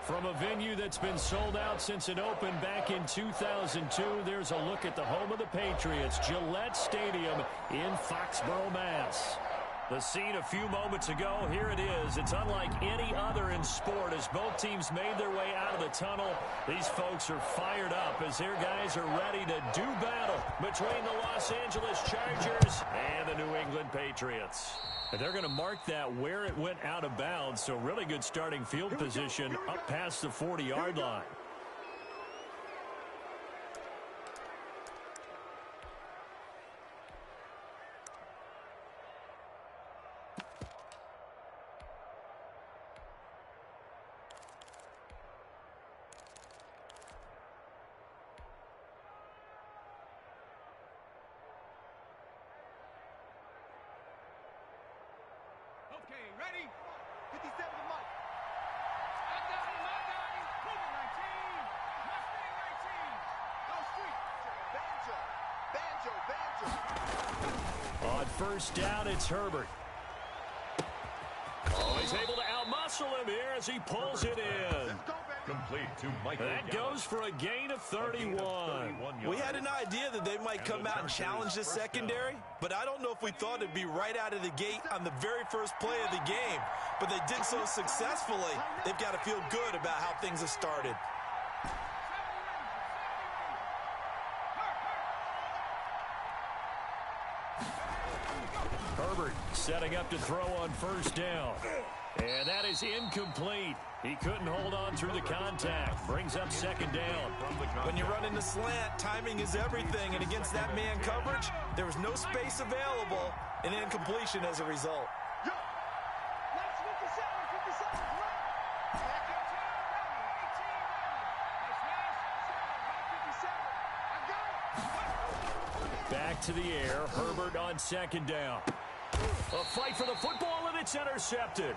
From a venue that's been sold out since it opened back in 2002, there's a look at the home of the Patriots, Gillette Stadium in Foxborough, Mass. The scene a few moments ago, here it is. It's unlike any other in sport as both teams made their way out of the tunnel. These folks are fired up as their guys are ready to do battle between the Los Angeles Chargers and the New England Patriots. And they're going to mark that where it went out of bounds, so really good starting field position up past the 40-yard line. Okay, ready? 57 to Mike. I got him. Cover 19. Mustang 19. Go street. Banjo. On first down, it's Herbert. Oh, he's able to outmuscle him here as he pulls it in. Complete to Mike. That goes for a gain of 31. We had an idea that they might come out and challenge this secondary, but I don't know if we thought it'd be right out of the gate on the very first play of the game. But they did so successfully, they've got to feel good about how things have started. Herbert setting up to throw on first down. And that is incomplete. He couldn't hold on through the contact. Brings up second down. When you run into slant, timing is everything. And against that man coverage, there was no space available and incompletion as a result. Back to the air. Herbert on second down. A fight for the football, and it's intercepted.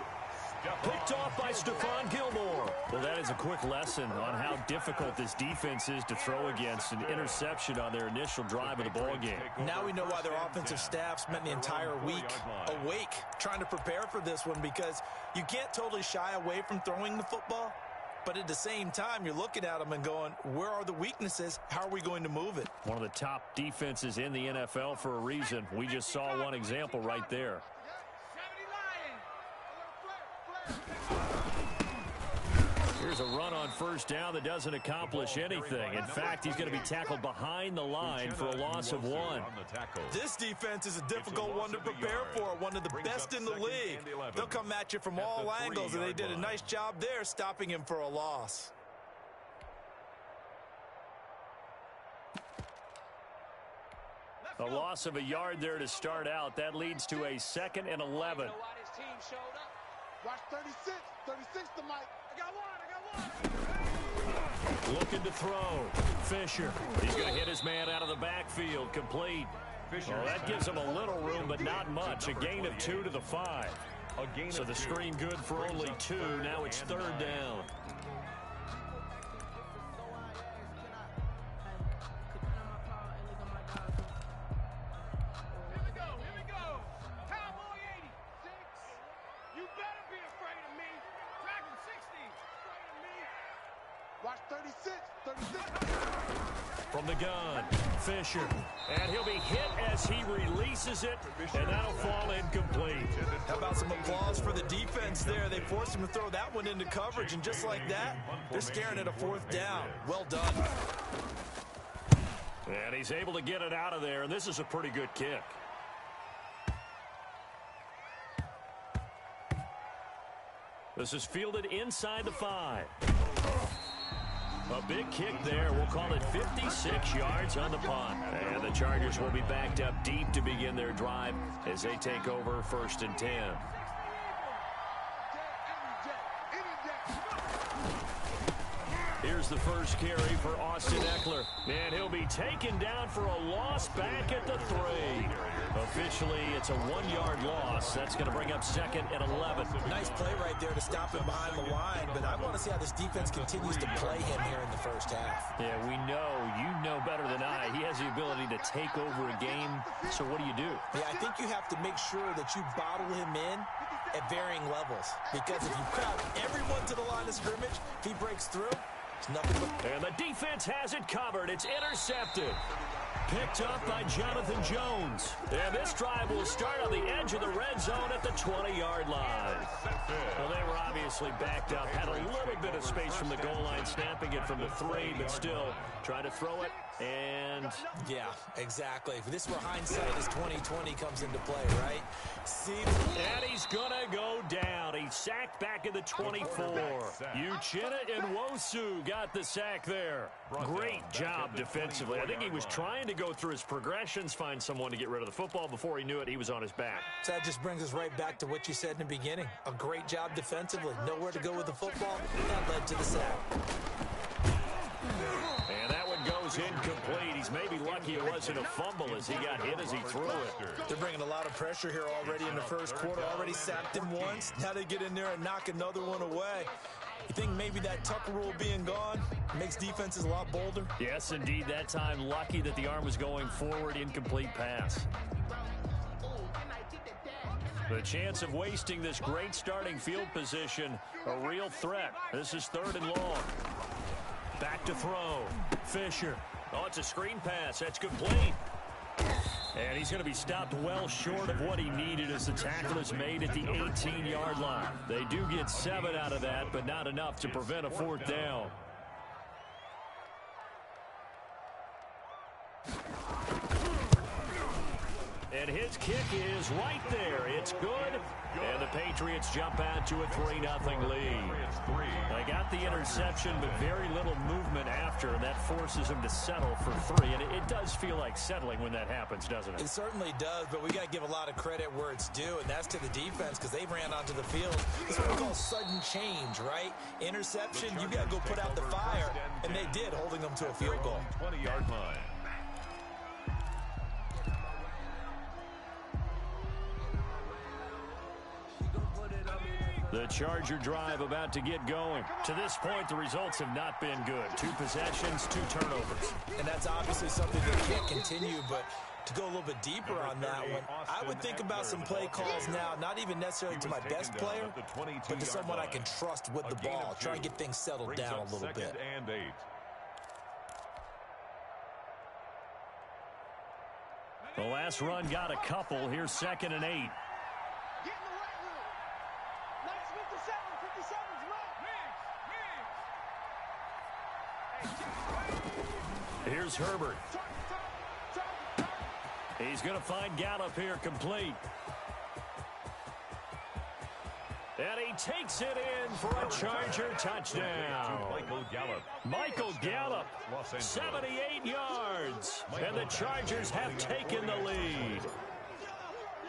Picked off by Stephon Gilmore. Well, that is a quick lesson on how difficult this defense is to throw against. An interception on their initial drive of the ball game. Now we know why their offensive staff spent the entire week awake trying to prepare for this one, because you can't totally shy away from throwing the football. But at the same time, you're looking at them and going, where are the weaknesses? How are we going to move it? One of the top defenses in the NFL for a reason. We just saw one example right there. Here's a run on first down that doesn't accomplish anything. In fact, he's going to be tackled behind the line for a loss of 1. This defense is a difficult one to prepare for, one of the best in the league. They'll come at you from all angles, and they did a nice job there stopping him for a loss. A loss of a yard there to start out. That leads to a 2nd and 11. Watch 36. 36 to Mike. I got one. Looking to throw. Fisher. He's going to hit his man out of the backfield. Complete. Well, that gives him a little room, but not much. A gain of 2 to the 5. So the screen good for only 2. Now it's third down. Watch 36. 36. From the gun, Fisher. And he'll be hit as he releases it, and that'll fall incomplete. How about some applause for the defense there? They forced him to throw that one into coverage, and just like that, they're staring at a 4th down. Well done. And he's able to get it out of there, and this is a pretty good kick. This is fielded inside the 5. A big kick there. We'll call it 56 yards on the punt. And the Chargers will be backed up deep to begin their drive as they take over 1st and 10. Here's the first carry for Austin Eckler. And he'll be taken down for a loss back at the 3. Officially, it's a 1-yard loss. That's going to bring up 2nd and 11. Nice play right there to stop him behind the line, but I want to see how this defense continues to play him here in the first half. Yeah, we know. You know better than I. He has the ability to take over a game. So what do? Yeah, I think you have to make sure that you bottle him in at varying levels. Because if you crowd everyone to the line of scrimmage, if he breaks through, it's nothing but... And the defense has it covered. It's intercepted. Picked up by Jonathan Jones. And this drive will start on the edge of the red zone at the 20-yard line. Well, they were obviously backed up. Had a little bit of space from the goal line, snapping it from the 3, but still trying to throw it. And yeah, exactly. This is where hindsight is 20/20 comes into play, right? And he's going to go down. He's sacked back at the 24. Uchenna Nwosu got the sack there. Great job defensively. I think he was trying to go through his progressions, find someone to get rid of the football. Before he knew it, he was on his back. So that just brings us right back to what you said in the beginning. A great job defensively. Nowhere to go with the football. That led to the sack. And that one goes incomplete. He's maybe lucky it wasn't a fumble as he got hit as he threw it. They're bringing a lot of pressure here already in the first quarter. Already sacked him once. Now they get in there and knock another one away. You think maybe that Tucker rule being gone makes defenses a lot bolder? Yes, indeed. That time, lucky that the arm was going forward. Incomplete pass. The chance of wasting this great starting field position, a real threat. This is 3rd and long. Back to throw. Fisher. Oh, it's a screen pass. That's complete. And he's going to be stopped well short of what he needed as the tackle is made at the 18-yard line. They do get 7 out of that, but not enough to prevent a 4th down. And his kick is right there. It's good. And the Patriots jump out to a 3-0 lead. They got the interception, but very little movement after, and that forces them to settle for 3. And it does feel like settling when that happens, doesn't it? It certainly does, but we got to give a lot of credit where it's due, and that's to the defense because they ran onto the field. It's what we call sudden change, right? Interception, you got to go put out the fire, and they did, holding them to a field goal. 20-yard line. The Charger drive about to get going. To this point, the results have not been good. 2 possessions, 2 turnovers. And that's obviously something that can't continue, but to go a little bit deeper on that one, I would think about some play calls now, not even necessarily to my best player, but to someone I can trust with the ball. Try and get things settled down a little bit. And 8. The last run got a couple. Here's 2nd and 8. Here's Herbert. He's going to find Gallup here complete. And he takes it in for a Charger touchdown. Michael Gallup, 78 yards. And the Chargers have taken the lead.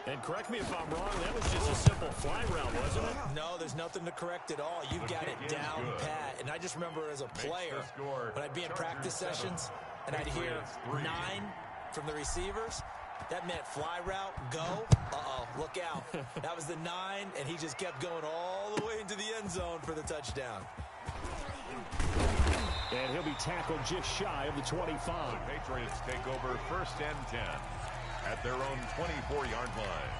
And correct me if I'm wrong, that was just a simple fly route, wasn't it? No, there's nothing to correct at all. You've got it down pat. And I just remember as a player, when I'd be in practice sessions, and I'd hear 9 from the receivers, that meant fly route, go. Uh-oh, look out. That was the 9, and he just kept going all the way into the end zone for the touchdown. And he'll be tackled just shy of the 25. The Patriots take over 1st and 10 at their own 24-yard line.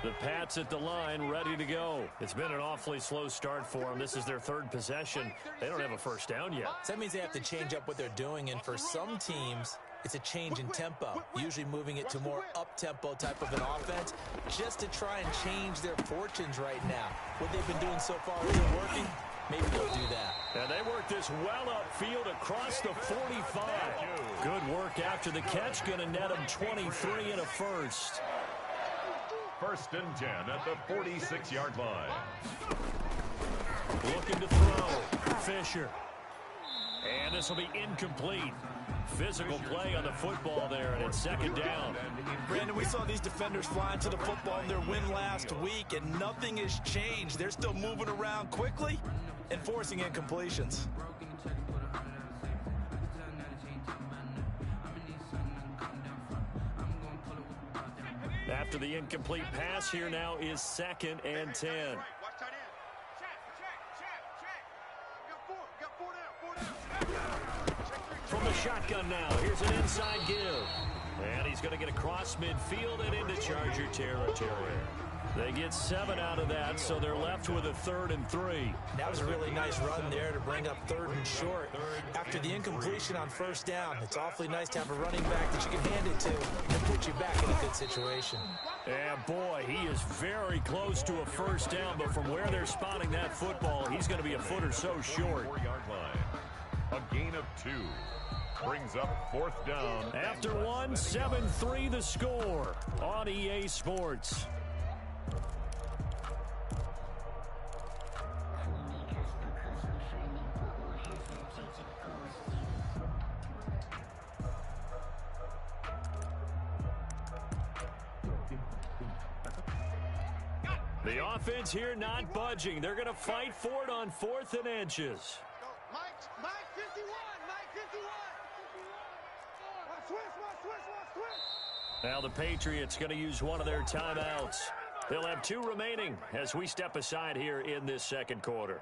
The Pats at the line, ready to go. It's been an awfully slow start for them. This is their 3rd possession. They don't have a 1st down yet. So that means they have to change up what they're doing, and for some teams, it's a change in tempo, usually moving it to more up-tempo type of an offense, just to try and change their fortunes right now. What they've been doing so far isn't working. Maybe they'll do that. And they work this well upfield across the 45. Good work after the catch. Going to net them 23 and a 1st. 1st and 10 at the 46-yard line. Looking to throw. Fisher. And this will be incomplete. Physical play on the football there, and it's 2nd down. Brandon, we saw these defenders flying to the football in their win last week, and nothing has changed. They're still moving around quickly and forcing incompletions. After the incomplete pass, here now is 2nd and 10. From the shotgun now, here's an inside give. And he's going to get across midfield and into Charger territory. They get 7 out of that, so they're left with a 3rd and 3. That was a really nice run there to bring up 3rd and short. After the incompletion on 1st down, it's awfully nice to have a running back that you can hand it to and put you back in a good situation. And boy, he is very close to a 1st down, but from where they're spotting that football, he's going to be a foot or so short. 4-yard line. A gain of 2. Brings up 4th down. After 1, 7-3 the score on EA Sports. The offense here not budging. They're going to fight for it on 4th and inches. Mike 51, Mike 51. Switch. Now the Patriots going to use one of their timeouts. They'll have 2 remaining as we step aside here in this 2nd quarter.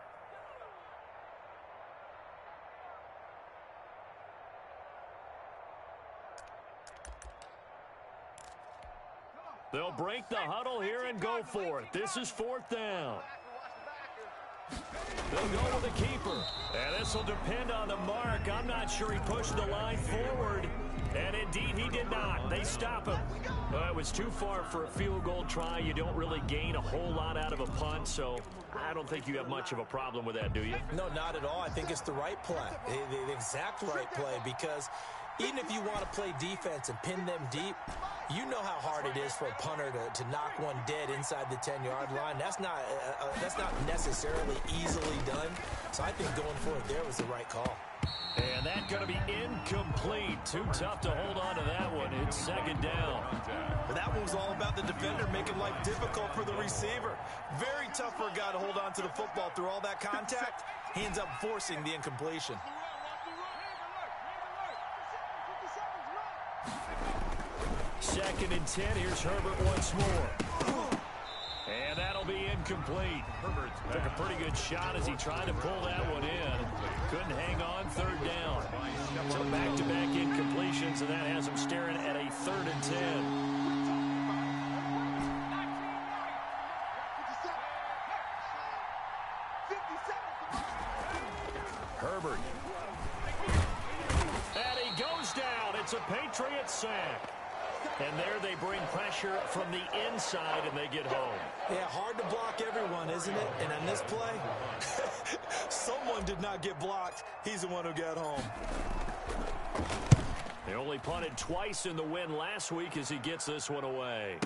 They'll break the huddle here and go for it. This is 4th down. They'll go with the keeper. And this will depend on the mark. I'm not sure he pushed the line forward. And indeed, he did not. They stop him. It was too far for a field goal try. You don't really gain a whole lot out of a punt, so I don't think you have much of a problem with that, do you? No, not at all. I think it's the right play, the exact right play, because even if you want to play defense and pin them deep, you know how hard it is for a punter to knock one dead inside the 10-yard line. That's not necessarily easily done. So I think going for it there was the right call. And that's going to be incomplete. Too tough to hold on to that one. It's 2nd down. But that one was all about the defender making life difficult for the receiver. Very tough for a guy to hold on to the football through all that contact. He ends up forcing the incompletion. 2nd and 10. Here's Herbert once more. And that'll be incomplete. Herbert took a pretty good shot as he tried to pull that one in. Couldn't hang on. 3rd down. So back-to-back incompletions, and that has him staring at a 3rd and 10. Herbert. And he goes down. It's a Patriots sack. And there they bring pressure from the inside, and they get home. Yeah, hard to block everyone, isn't it? And on this play, someone did not get blocked. He's the one who got home. They only punted twice in the win last week as he gets this one away.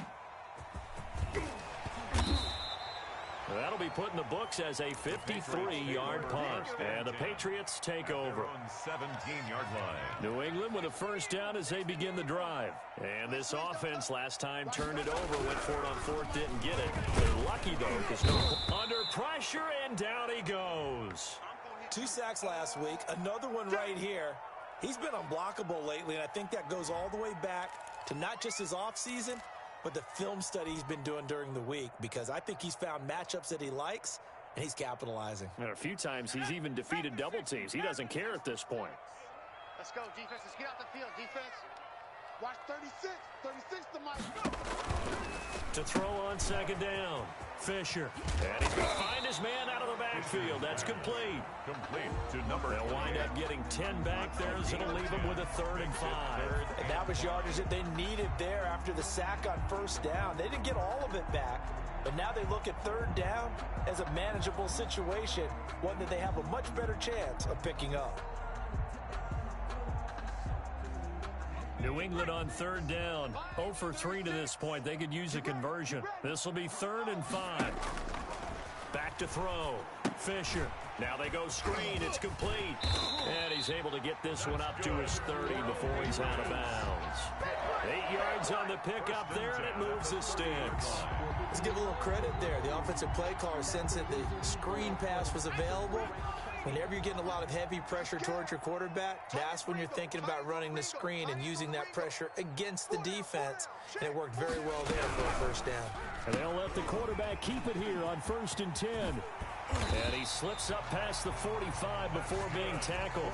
That'll be put in the books as a 53-yard punt. And the Patriots take over. 17-yard line. New England with a 1st down as they begin the drive. And this offense last time turned it over, went for it on 4th, didn't get it. They're lucky, though, because under pressure, and down he goes. 2 sacks last week, another one right here. He's been unblockable lately, and I think that goes all the way back to not just his offseason, but the film study he's been doing during the week, because I think he's found matchups that he likes, and he's capitalizing. And a few times he's even defeated double teams. He doesn't care at this point. Let's go, defense. Let's get out the field, defense. Watch 36. 36 to Mike. To throw on 2nd down. Fisher. And he's going to find his man out of the backfield. That's complete. Complete to number. They'll wind up getting 10 back there, so it'll leave them with a 3rd and 5. And that was yardage that they needed there after the sack on 1st down. They didn't get all of it back, but now they look at 3rd down as a manageable situation, one that they have a much better chance of picking up. New England on 3rd down. 0 for 3 to this point. They could use a conversion. This will be 3rd and 5. Back to throw. Fisher. Now they go screen. It's complete. And he's able to get this one up to his 30 before he's out of bounds. 8 yards on the pickup there, and it moves the sticks. Let's give a little credit there. The offensive play caller sensed that the screen pass was available. Whenever you're getting a lot of heavy pressure towards your quarterback, that's when you're thinking about running the screen and using that pressure against the defense. And it worked very well there for a 1st down. And they'll let the quarterback keep it here on 1st and 10. And he slips up past the 45 before being tackled.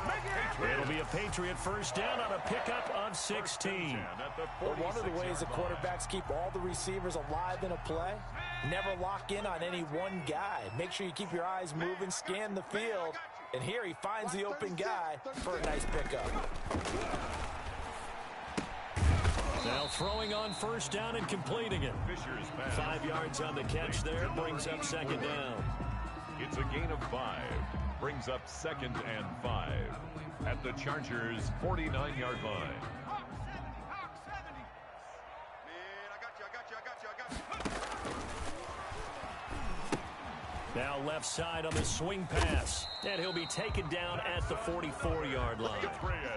It'll be a Patriot first down on a pickup of 16. Well, one of the ways the quarterbacks keep all the receivers alive in a play, never lock in on any one guy. Make sure you keep your eyes moving, scan the field. And here he finds the open guy for a nice pickup. Now throwing on first down and completing it. 5 yards on the catch there, brings up second down. It's a gain of 5. Brings up 2nd and 5 at the Chargers' 49-yard line. Hawk 70. Man, I got you. Now left side on the swing pass. And he'll be taken down at the 44-yard line.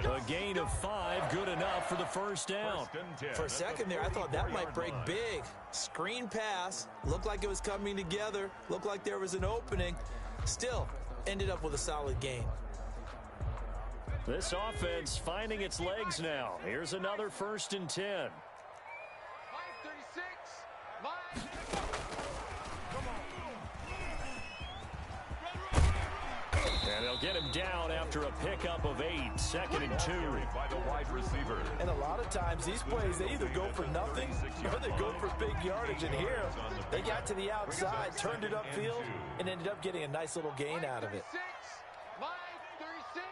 A gain of 5, good enough for the first down. For a second there, I thought that might break big. Screen pass, looked like it was coming together, looked like there was an opening. Still, ended up with a solid gain. This offense finding its legs now. Here's another 1st and 10. 5:36. And they'll get him down after a pickup of 8, 2nd and 2. By the wide receiver. And a lot of times these plays, they either go for nothing or they go for big yardage. And here, they got to the outside, turned it upfield, and ended up getting a nice little gain out of it. 5:36.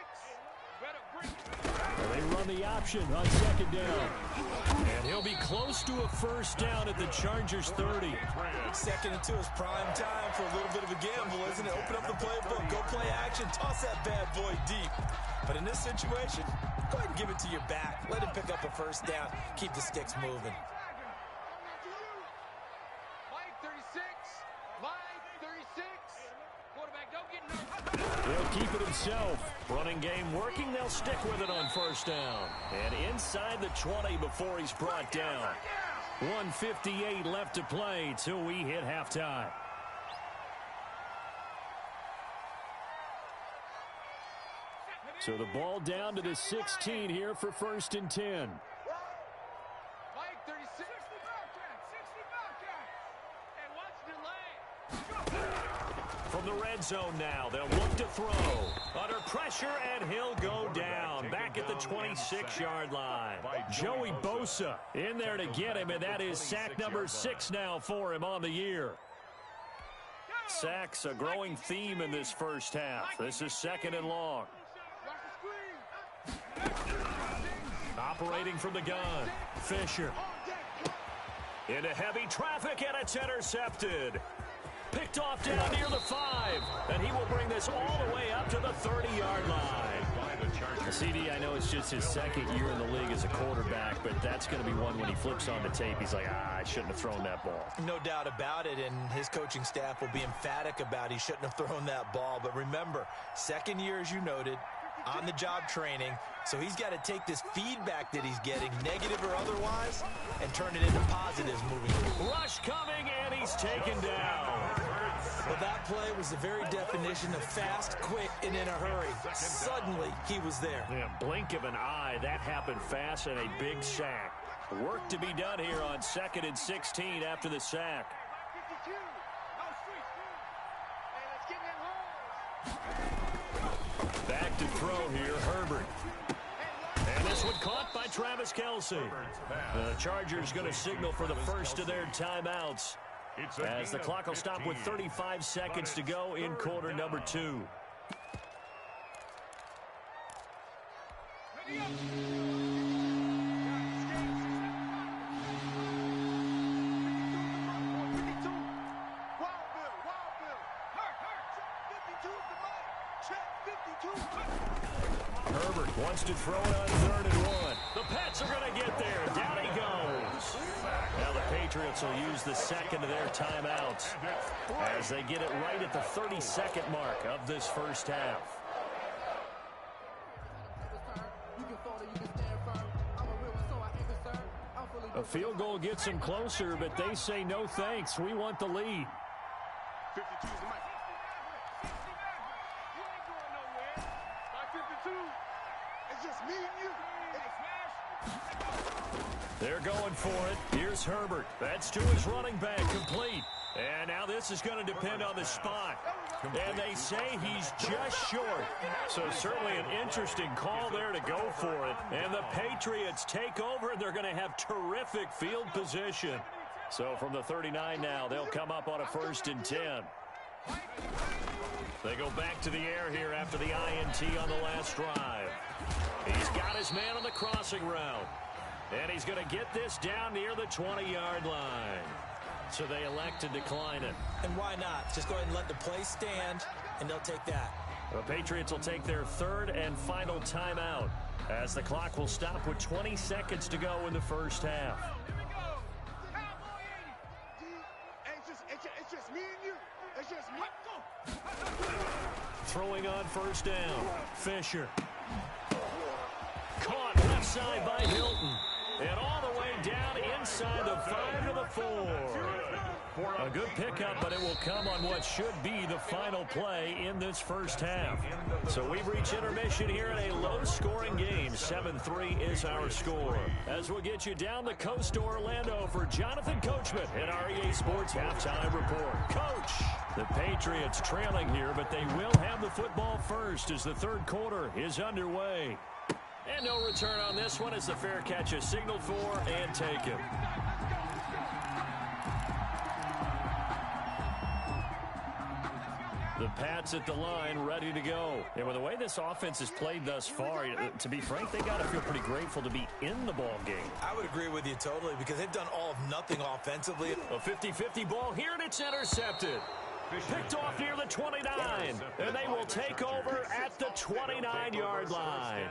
They run the option on 2nd down. And he'll be close to a first down at the Chargers' 30. 2nd and 2 is prime time for a little bit of a gamble, isn't it? Open up the playbook, go play action, toss that bad boy deep. But in this situation, go ahead and give it to your back. Let him pick up a first down. Keep the sticks moving. 5:36. Quarterback, don't get nervous. He'll keep it himself. Running game working. They'll stick with it on first down. And inside the 20 before he's brought down. 1:58 left to play till we hit halftime. So the ball down to the 16 here for 1st and 10. 5:36. 60 Bobcats. And watch delay. From the red zone now, they'll look to throw. Under pressure, and he'll go down. Back at the 26-yard line. Joey Bosa in there to get him, and that is sack number 6 now for him on the year. Sacks a growing theme in this first half. This is 2nd and long. Operating from the gun, Fisher. Into heavy traffic, and it's intercepted. Picked off down near the 5, and he will bring this all the way up to the 30-yard line. CD, I know it's just his 2nd year in the league as a quarterback, but that's going to be one when he flips on the tape. He's like, I shouldn't have thrown that ball. No doubt about it, and his coaching staff will be emphatic about he shouldn't have thrown that ball. But remember, 2nd year, as you noted, on-the-job training, so he's got to take this feedback that he's getting, negative or otherwise, and turn it into positives moving forward. Rush coming, and he's taken down. Well, that play was the very definition of fast, quick, and in a hurry. Suddenly, he was there. Yeah, blink of an eye, that happened fast, and a big sack. Work to be done here on 2nd and 16 after the sack. 52. No streets. Hey, let's get in that hole. Back to throw here, Herbert. And this one caught by Travis Kelce. The Chargers going to signal for the first of their timeouts, as the clock will stop with 35 seconds to go in quarter number 2. Herbert wants to throw it on 3rd and 1. The Pats are going to get there. Down he goes. Now the Patriots will use the 2nd of their timeouts as they get it right at the 32nd mark of this first half. A field goal gets them closer, but they say no thanks. We want the lead. 52 is the mic. You ain't going nowhere. By 52, it's just me and you. They're going for it. Here's Herbert. That's to his running back, complete. And now this is going to depend on the spot. And they say he's just short. So certainly an interesting call there to go for it. And the Patriots take over, and they're going to have terrific field position. So from the 39 now, they'll come up on a 1st and 10. They go back to the air here after the INT on the last drive. He's got his man on the crossing route. And he's going to get this down near the 20-yard line. So they elect to decline it. And why not? Just go ahead and let the play stand, and they'll take that. The Patriots will take their 3rd and final timeout as the clock will stop with 20 seconds to go in the first half. It's just me and you. It's just me. Throwing on 1st down. Fisher. Caught left side by Hilton. And all the way down inside the 5 to the 4. A good pickup, but it will come on what should be the final play in this first half. So we've reached intermission here in a low-scoring game. 7-3 is our score. As we'll get you down the coast to Orlando for Jonathan Coachman in our EA Sports Halftime Report. Coach, the Patriots trailing here, but they will have the football first as the 3rd quarter is underway. And no return on this one as the fair catch is signaled for and taken. The Pats at the line, ready to go. And with the way this offense has played thus far, to be frank, they got to feel pretty grateful to be in the ball game. I would agree with you totally because they've done all of nothing offensively. A 50-50 ball here, and it's intercepted. Picked off near the 29, and they will take over at the 29-yard line.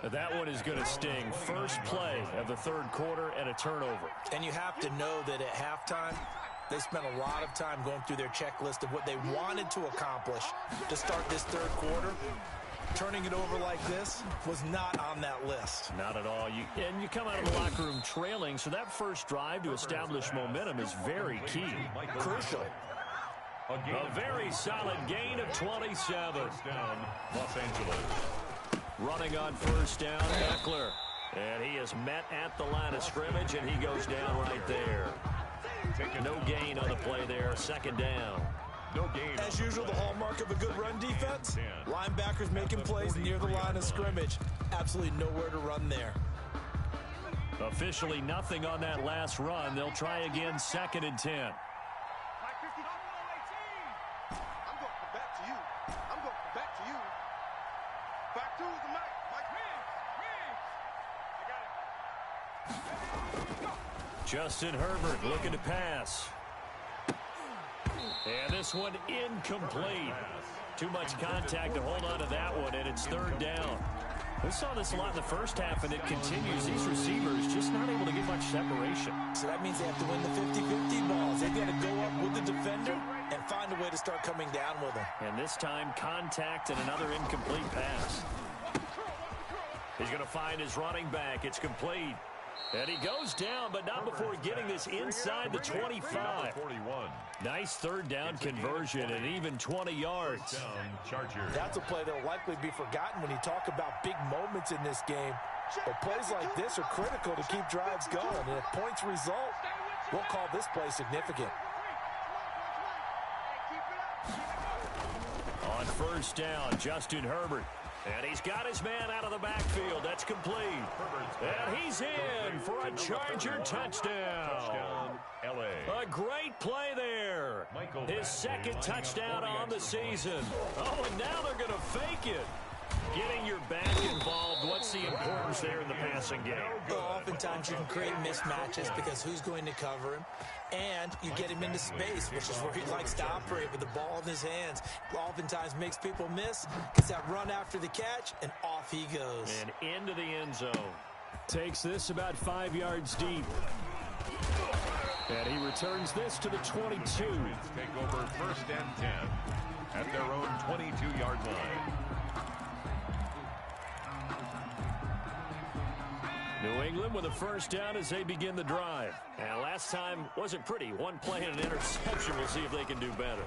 That one is going to sting. First play of the 3rd quarter and a turnover. And you have to know that at halftime, they spent a lot of time going through their checklist of what they wanted to accomplish to start this 3rd quarter. Turning it over like this was not on that list. Not at all. And you come out of the locker room trailing, so that first drive to establish momentum is very key. Crucial. A very solid gain of 27. Down, Los Angeles. Running on 1st down, Eckler. And he is met at the line of scrimmage, and he goes down right there. No gain on the play there, 2nd down. No gain. As usual, the hallmark of a good run defense, linebackers making plays near the line of scrimmage. Absolutely nowhere to run there. Officially nothing on that last run. They'll try again, 2nd and 10. Justin Herbert looking to pass. And this one incomplete. Too much contact to hold on to that one, and it's 3rd down. We saw this a lot in the first half, and it continues. These receivers just not able to get much separation. So that means they have to win the 50-50 balls. They've got to go up with the defender and find a way to start coming down with them. And this time, contact and another incomplete pass. He's going to find his running back. It's complete. And he goes down, but not before getting this inside the 25. Nice 3rd down conversion and even 20 yards. That's a play that will likely be forgotten when you talk about big moments in this game. But plays like this are critical to keep drives going. And if points result, we'll call this play significant. On 1st down, Justin Herbert. And he's got his man out of the backfield. That's complete. And he's in for a Charger touchdown. A great play there. His 2nd touchdown on the season. Oh, and now they're going to fake it. Getting your back involved, what's the importance there in the passing game? Well, oftentimes you can create mismatches because who's going to cover him? And you get him into space, which is where he likes to operate with the ball in his hands. Oftentimes makes people miss, gets that run after the catch, and off he goes. And into the end zone. Takes this about 5 yards deep. And he returns this to the 22. Take over 1st and 10 at their own 22-yard line. New England with a 1st down as they begin the drive. And last time wasn't pretty. One play and an interception. We'll see if they can do better.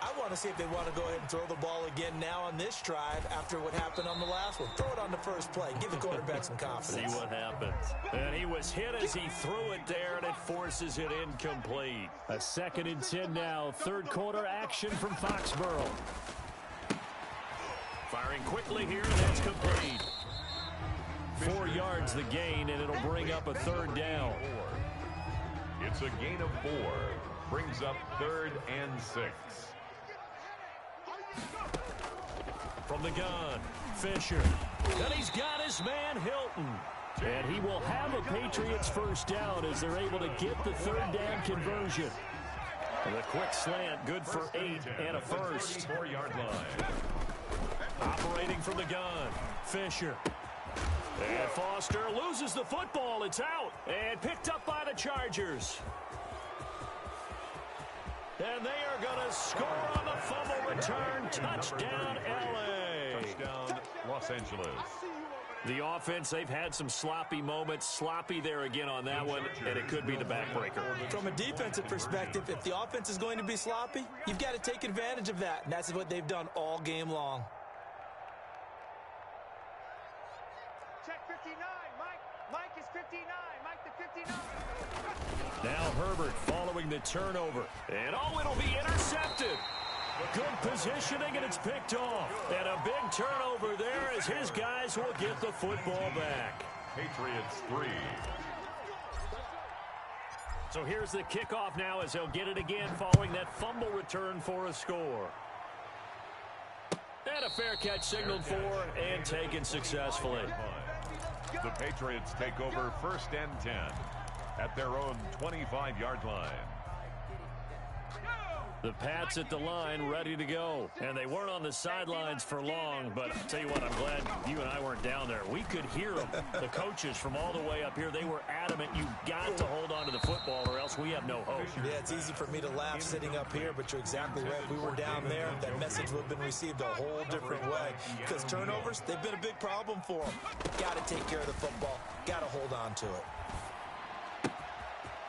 I want to see if they want to go ahead and throw the ball again now on this drive after what happened on the last one. Throw it on the first play. Give the quarterback some confidence. See what happens. And he was hit as he threw it there, and it forces it incomplete. A 2nd and 10 now. Third quarter action from Foxborough. Firing quickly here, and that's complete. 4 yards the gain, and it'll bring up a 3rd down. It's a gain of 4. Brings up 3rd and 6. From the gun, Fisher. And he's got his man, Hilton. And he will have a Patriots first down as they're able to get the 3rd down conversion. And the quick slant, good for 8 and a first. 4-yard line. Operating from the gun, Fisher. And Foster loses the football. It's out. And picked up by the Chargers. And they are going to score on the fumble return. Touchdown, L.A. Touchdown, Los Angeles. The offense, they've had some sloppy moments. Sloppy there again on that one, and it could be the backbreaker. From a defensive perspective, if the offense is going to be sloppy, you've got to take advantage of that, and that's what they've done all game long. Check 59, Mike. Mike is 59. Mike the 59. Now Herbert following the turnover. And it'll be intercepted. Good positioning, and it's picked off. And a big turnover there as his guys will get the football back. Patriots 3. So here's the kickoff now as they'll get it again following that fumble return for a score. And a fair catch signaled for and taken successfully. The Patriots take over 1st and 10 at their own 25-yard line. The Pats at the line ready to go. And they weren't on the sidelines for long, but I'll tell you what, I'm glad you and I weren't down there. We could hear them. The coaches from all the way up here, they were adamant. You've got to hold on to the football or else we have no hope. Yeah, it's easy for me to laugh sitting up here, but you're exactly right. If we were down there, that message would have been received a whole different way. Because turnovers, they've been a big problem for them. Got to take care of the football. Got to hold on to it.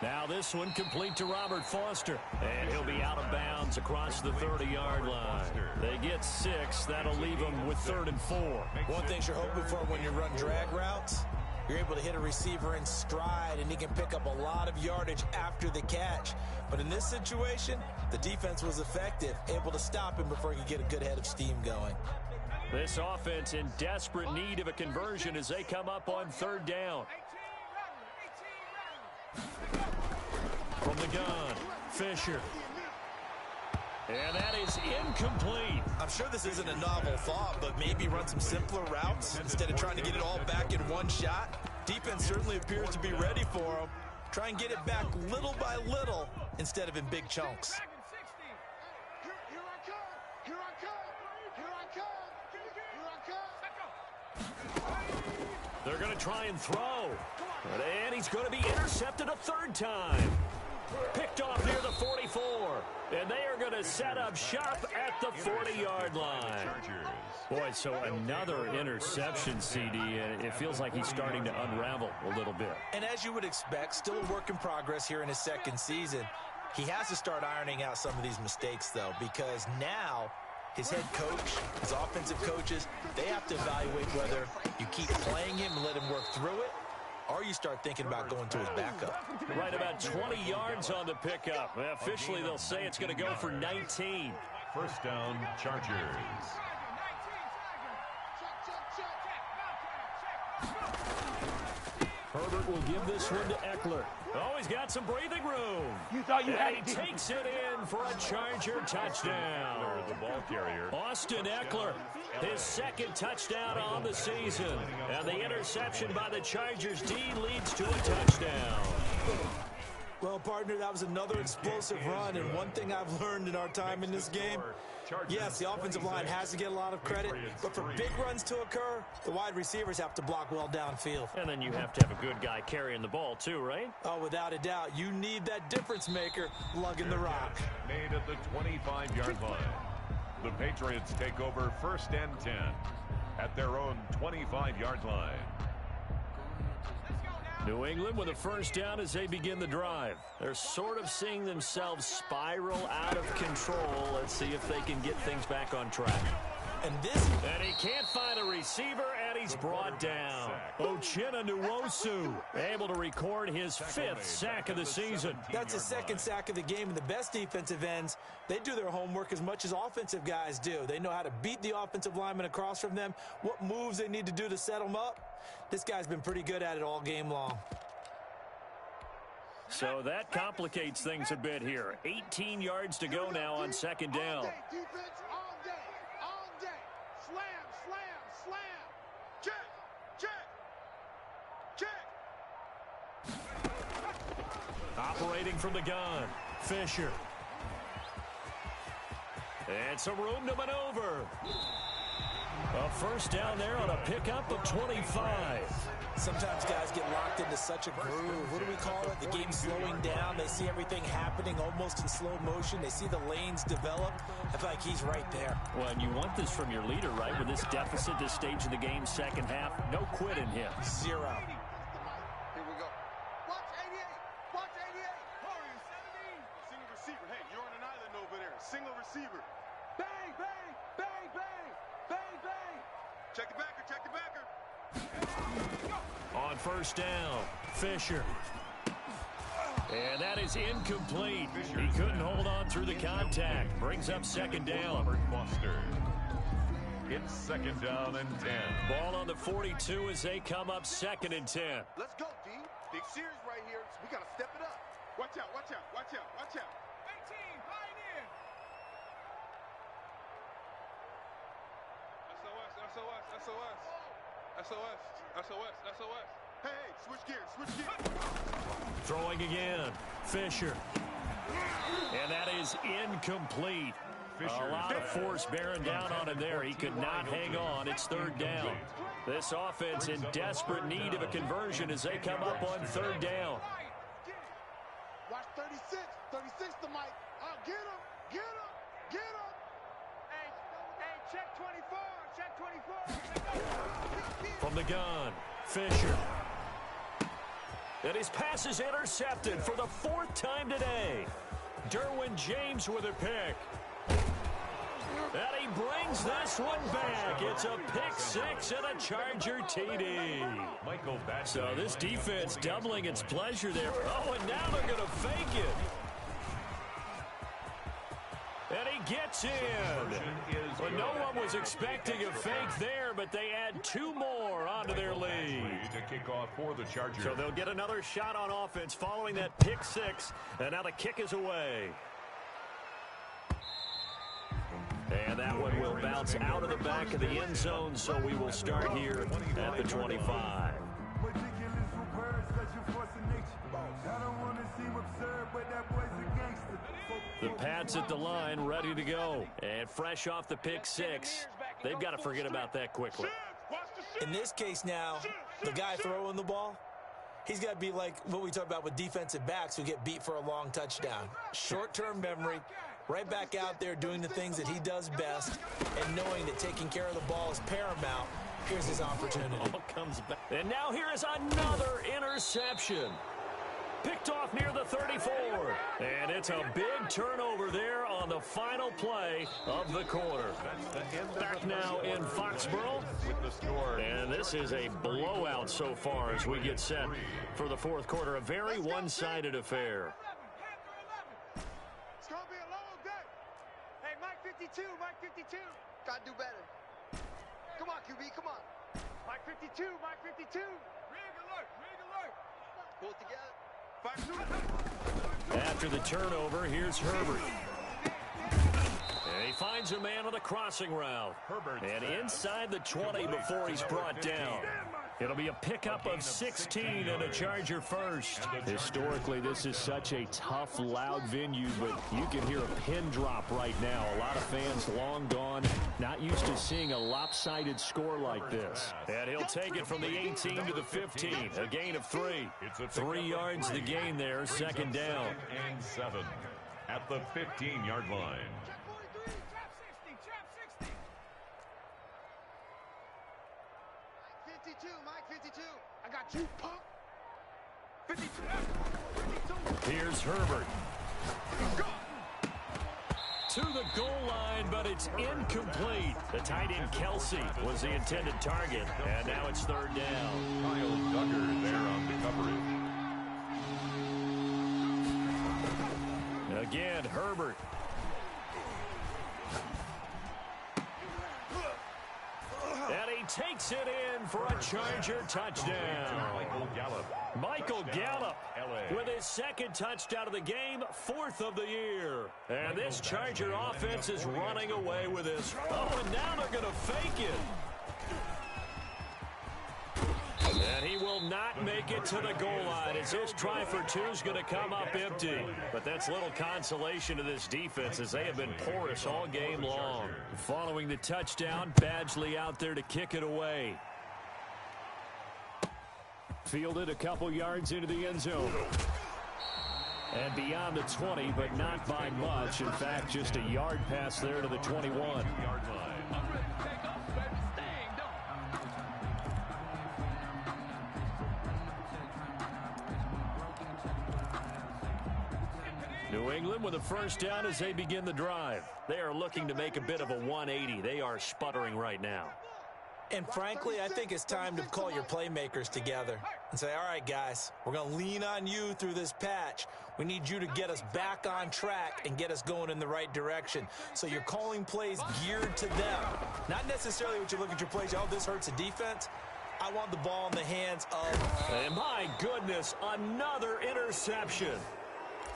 Now this one complete to Robert Foster. And he'll be out of bounds across the 30-yard line. They get 6. That'll leave them with 3rd and 4. One thing you're hoping for when you run drag routes, you're able to hit a receiver in stride, and he can pick up a lot of yardage after the catch. But in this situation, the defense was effective, able to stop him before he could get a good head of steam going. This offense in desperate need of a conversion as they come up on 3rd down. From the gun, Fisher. And that is incomplete. I'm sure this isn't a novel thought, but maybe run some simpler routes instead of trying to get it all back in one shot. Defense certainly appears to be ready for him. Try and get it back little by little instead of in big chunks. Here I come. Here I come. Here I come. Here I come. They're going to try and throw. And he's going to be intercepted a 3rd time. Picked off near the 44. And they are going to set up shop at the 40-yard line. Boy, so another interception, CD, and it feels like he's starting to unravel a little bit. And as you would expect, still a work in progress here in his 2nd season. He has to start ironing out some of these mistakes, though, because now his head coach, his offensive coaches, they have to evaluate whether you keep playing him and let him work through it, or you start thinking about going to his backup. Right about 20 yards on the pickup. Officially, they'll say it's going to go for 19. 1st down, Chargers. Herbert will give this one to Eckler. Oh, he's got some breathing room. You thought you had and he takes it in for a Charger touchdown. The ball carrier. Austin Eckler, his 2nd touchdown on the season. And the interception by the Chargers D leads to a touchdown. Well, partner, that was another explosive run, and one thing I've learned in our time in this game, yes, the offensive line has to get a lot of credit, but for big runs to occur, the wide receivers have to block well downfield. And then you have to have a good guy carrying the ball too, right? Oh, without a doubt. You need that difference maker lugging the rock. Made at the 25-yard line. The Patriots take over 1st and 10 at their own 25-yard line. New England with a first down as they begin the drive. They're sort of seeing themselves spiral out of control. Let's see if they can get things back on track. And he can't find a receiver, and he's brought down. Uchenna Nwosu able to record his 5th sack of the season. That's his 2nd sack of the game, and the best defensive ends, they do their homework as much as offensive guys do. They know how to beat the offensive lineman across from them, what moves they need to do to set them up. This guy's been pretty good at it all game long. So that complicates things a bit here. 18 yards to go now on 2nd down. Operating from the gun, Fisher. And some room to maneuver. A first down there on a pickup of 25. Sometimes guys get locked into such a groove. What do we call it? The game's slowing down. They see everything happening almost in slow motion. They see the lanes develop. I feel like he's right there. Well, and you want this from your leader, right? With this deficit, this stage of the game, second half, no quit in him. 0. Here we go. Watch 88. Watch 88. Hurry, 17. Single receiver. Hey, you're on an island over there. Single receiver. Bang, bang, bang, bang, bang, bang. Check the backer, check the backer. On first down, Fisher. And that is incomplete. He couldn't hold on through the contact. Brings up 2nd down. It's 2nd down and 10. Ball on the 42 as they come up 2nd and 10. Let's go, D. Big series right here. We got to step it up. Watch out, watch out, watch out, watch out. 18, Pioneer. SOS, SOS, SOS. SOS, SOS, SOS. Hey, switch gears, switch gears. Throwing again, Fisher. And that is incomplete. A lot of force bearing down on him there. He could not hang on. It's 3rd down. This offense in desperate need of a conversion as they come up on 3rd down. Watch 36. 36 to Mike. Get him. Get him. Get him. Hey, check 24. Check 24. From the gun, Fisher. And his pass is intercepted for the 4th time today. Derwin James with a pick. And he brings this one back. It's a pick 6 and a Charger TD. So this defense doubling its pleasure there. Oh, and now they're going to fake it. And he gets in. Well, no one was expecting a fake there, but they add 2 more onto their lead. To kick off for the Chargers. So they'll get another shot on offense following that pick 6, and now the kick is away. And that one will bounce out of the back of the end zone, so we will start here at the 25. The Pats at the line, ready to go. And fresh off the pick 6, they've got to forget about that quickly. In this case now, the guy throwing the ball, he's got to be like what we talk about with defensive backs who get beat for a long touchdown. Short-term memory, right back out there doing the things that he does best, and knowing that taking care of the ball is paramount. Here's his opportunity. All comes back. And now here is another interception. Picked off near the 34. And it's a big turnover there on the final play of the quarter. Back now in Foxborough. And this is a blowout so far as we get set for the 4th quarter. A very one-sided affair. It's going to be a long day. Hey, Mike 52, Mike 52. Got to do better. Come on, QB, come on. Mike 52, Mike 52. Rig alert, rig alert. Pull it together. After the turnover, here's Herbert. And he finds a man on the crossing route. And inside the 20 before he's brought down. It'll be a pickup of 16 and a Charger first. Historically, this is such a tough, loud venue, but you can hear a pin drop right now. A lot of fans long gone, not used to seeing a lopsided score like this. And he'll take it from the 18 to the 15, a gain of 3. 3 yards the gain there, 2nd down. And 7 at the 15-yard line. Mike 52, I got you, punk. Here's Herbert. To the goal line, but it's incomplete. The tight end Kelsey was the intended target, and now it's third down. Kyle Duggar there on the coverage. Again, Herbert. And he takes it in for a Charger touchdown. Michael Gallup with his second touchdown of the game, fourth of the year. And this Charger offense is running away with this. Oh, and now they're going to fake it. And he will not make it to the goal line as his try for two is going to come up empty. But that's little consolation to this defense as they have been porous all game long. Following the touchdown, Badgley out there to kick it away. Fielded a couple yards into the end zone. And beyond the 20, but not by much. In fact, just a yard pass there to the 21. New England with a first down as they begin the drive. They are looking to make a bit of a 180. They are sputtering right now. And frankly, I think it's time to call your playmakers together and say, all right, guys, we're going to lean on you through this patch. We need you to get us back on track and get us going in the right direction. So you're calling plays geared to them. Not necessarily what you look at your plays, oh, this hurts the defense. I want the ball in the hands of... And my goodness, another interception.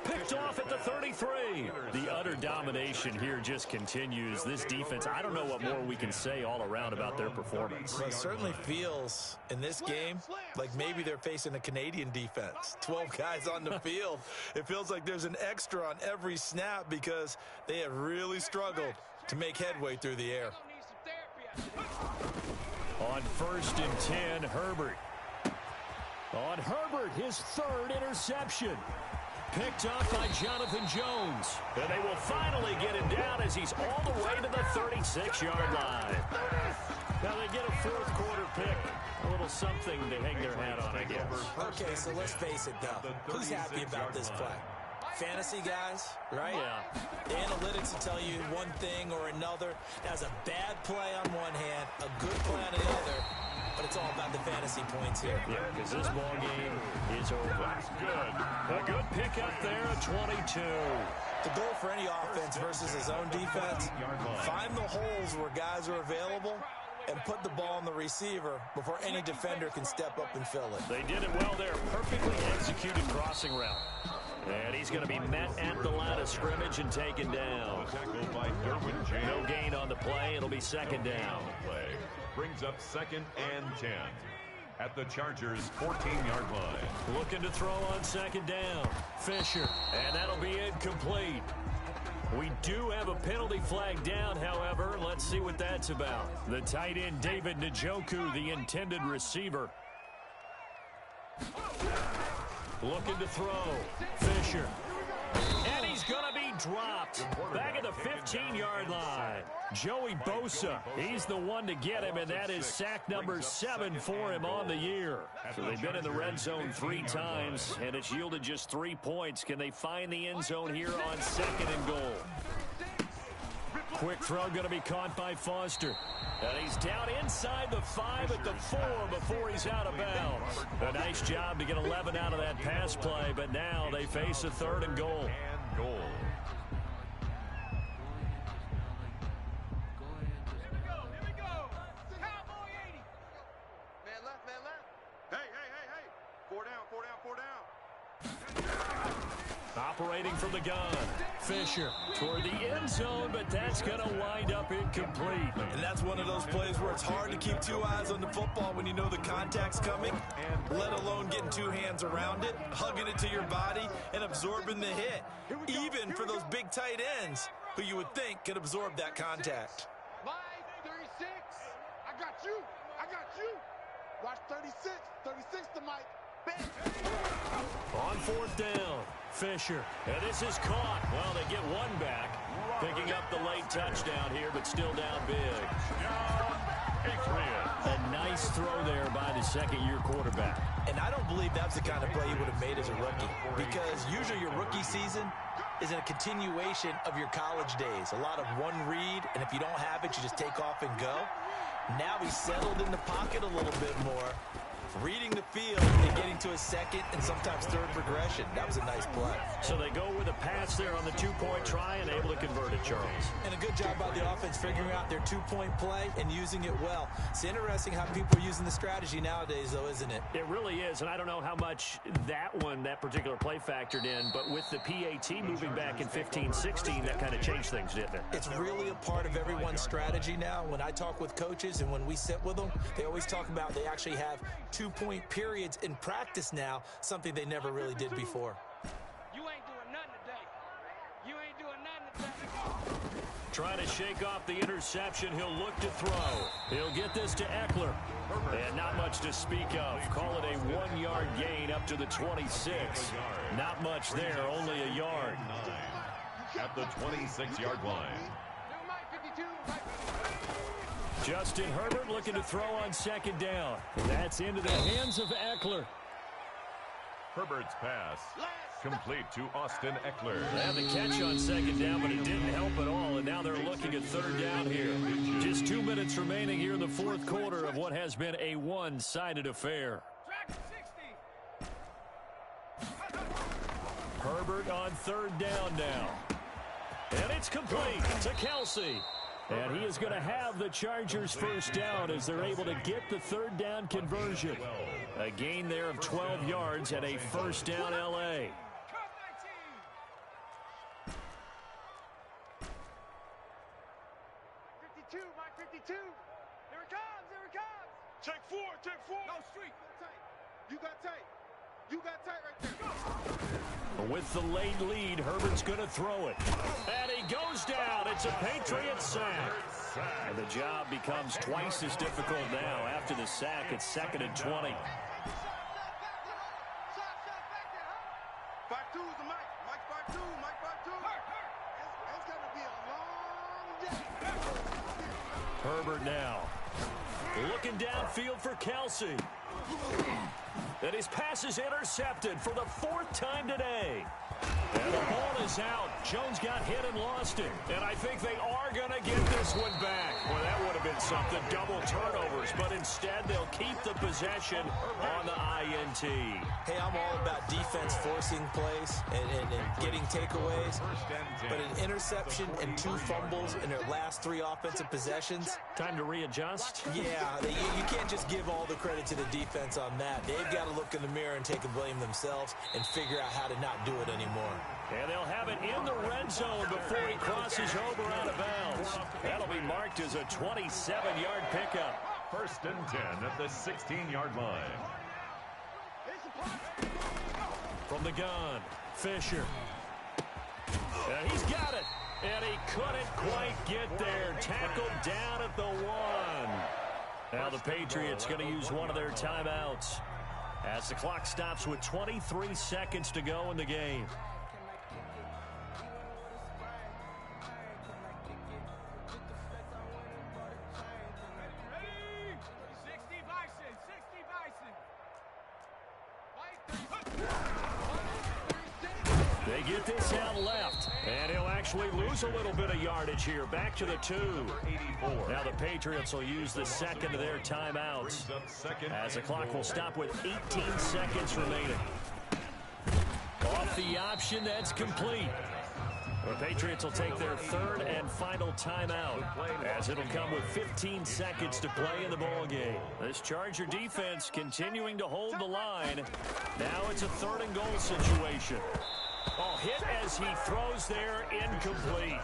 Picked off at the 33. The utter domination here just continues. This defense, I don't know what more we can say all around about their performance. Well, it certainly feels in this game like maybe they're facing a Canadian defense. 12 guys on the field. It feels like there's an extra on every snap because they have really struggled to make headway through the air. On 1st and 10, Herbert. On Herbert, his third interception. Picked up by Jonathan Jones. And they will finally get him down as he's all the way to the 36-yard line. Now they get a fourth quarter pick. A little something to hang their hat on, I guess. Okay, so let's face it, though. Who's happy about this play? Fantasy guys, right? Yeah. The analytics will tell you one thing or another. That's a bad play on one hand, a good play on the other. But it's all about the fantasy points here. Yeah, because this ball game is over. That's good. A good pick up there at 22. The goal for any offense versus his own defense, find the holes where guys are available and put the ball on the receiver before any defender can step up and fill it. They did it well there. Perfectly executed crossing route. And he's going to be met at the line of scrimmage and taken down. No gain on the play. It'll be second down. Brings up 2nd and 10 at the Chargers' 14-yard line. Looking to throw on 2nd down. Fisher, and that'll be incomplete. We do have a penalty flag down, however. Let's see what that's about. The tight end, David Njoku, the intended receiver. Looking to throw. Fisher. And he's going to be dropped. Back at the 15-yard line. Joey Bosa, he's the one to get him, and that is sack number 7 for him on the year. So they've been in the red zone 3 times, and it's yielded just 3 points. Can they find the end zone here on 2nd and goal? Quick throw going to be caught by Foster. And he's down inside the 5 at the 4 before he's out of bounds. A nice job to get 11 out of that pass play, but now they face a 3rd and goal. Operating from the gun. Fisher toward the end zone, but that's going to wind up incomplete. And that's one of those plays where it's hard to keep 2 eyes on the football when you know the contact's coming, let alone getting 2 hands around it, hugging it to your body, and absorbing the hit. Even for those big tight ends who you would think could absorb that contact. Line 36. I got you. I got you. Watch 36. 36 to Mike. On 4th down, Fisher. And this is caught. Well, they get 1 back. Picking up the late touchdown here, but still down big. Patriots. A nice throw there by the second-year quarterback. And I don't believe that's the kind of play you would have made as a rookie, because usually your rookie season is a continuation of your college days. A lot of one read, and if you don't have it, you just take off and go. Now he's settled in the pocket a little bit more, reading the field and getting to a second and sometimes third progression. That was a nice play. So they go with a pass there on the two-point try and able to convert it, Charles. And a good job by the offense figuring out their two-point play and using it well. It's interesting how people are using the strategy nowadays, though, isn't it? It really is, and I don't know how much that particular play factored in, but with the PAT moving back in 15-16, that kind of changed things, didn't it? It's really a part of everyone's strategy now. When I talk with coaches and when we sit with them, they always talk about they actually have two-point periods in practice now, something they never really did before. You ain't doing nothing today. You ain't doing nothing today. Trying to shake off the interception. He'll look to throw. He'll get this to Eckler. And not much to speak of. Call it a 1-yard gain up to the 26. Not much there, only a yard. At the 26-yard line. Justin Herbert looking to throw on second down. That's into the hands of Eckler. Herbert's pass complete to Austin Eckler. They had the catch on second down, but it didn't help at all, and now they're looking at third down here. Just 2 minutes remaining here in the fourth quarter of what has been a one-sided affair. Herbert on third down now. And it's complete to Kelsey. And he is going to have the Chargers first down as they're able to get the third down conversion. A gain there of 12 yards and a first down L.A. Mike 52. Here it comes, here it comes. Check four. Go street. You got tape. You got tape right there. With the late lead, Herbert's going to throw it. And he goes down. It's a Patriots sack. And the job becomes twice as difficult now. After the sack, it's 2nd and 20. 5-2 is the Mike. Mike 5-2. Mike 5-2. It's going to be a long day. Herbert now. Looking downfield for Kelsey. And his pass is intercepted for the 4th time today. And the ball is out. Jones got hit and lost it. And I think they are going to get this one back. Well, that would have been something. Double turnovers. But instead, they'll keep the possession on the INT. Hey, I'm all about defense forcing plays and getting takeaways. But an interception and 2 fumbles in their last 3 offensive possessions. Time to readjust? Yeah, you can't just give all the credit to the defense on that. They've got to look in the mirror and take the blame themselves and figure out how to not do it anymore. And they'll have it in the red zone before he crosses over out of bounds. That'll be marked as a 27-yard pickup. 1st and 10 at the 16-yard line. From the gun, Fisher. And he's got it. And he couldn't quite get there. Tackled down at the 1. Now the Patriots going to use one of their timeouts as the clock stops with 23 seconds to go in the game. They get this out left, and he'll actually lose a little bit of yardage here. Back to the 2. Now the Patriots will use the second of their timeouts as the clock will stop with 18 seconds remaining. Off the option, that's complete. The Patriots will take their 3rd and final timeout as it'll come with 15 seconds to play in the ballgame. This Charger defense continuing to hold the line. Now it's a 3rd and goal situation. Oh, hit as he throws there, incomplete.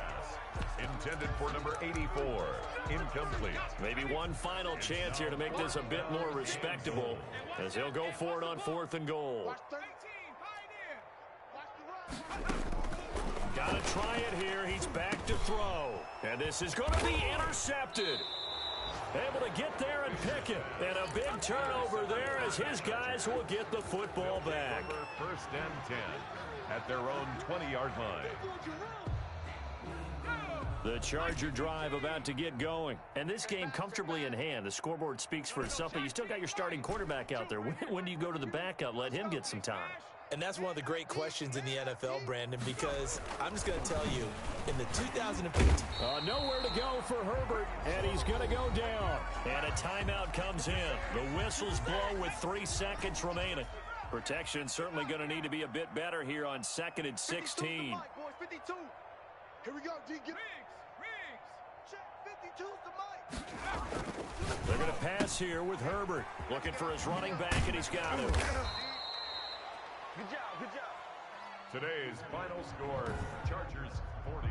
Intended for number 84, incomplete. Maybe one final chance here to make this a bit more respectable as he'll go for it on 4th and goal. Got to try it here. He's back to throw. And this is going to be intercepted. Able to get there and pick it. And a big turnover there as his guys will get the football back. 1st and 10 at their own 20-yard line. The Charger drive about to get going. And this game comfortably in hand. The scoreboard speaks for itself, but you still got your starting quarterback out there. When do you go to the backup? Let him get some time. And that's one of the great questions in the NFL, Brandon, because I'm just going to tell you, in the 2015... Nowhere to go for Herbert, and he's going to go down. And a timeout comes in. The whistles blow with 3 seconds remaining. Protection certainly going to need to be a bit better here on 2nd and 16. 52. Here we go, D. Get Riggs. Check 52's the mic. They're going to pass here with Herbert. Looking for his running back, and he's got him. Good job. Today's final score, Chargers 40,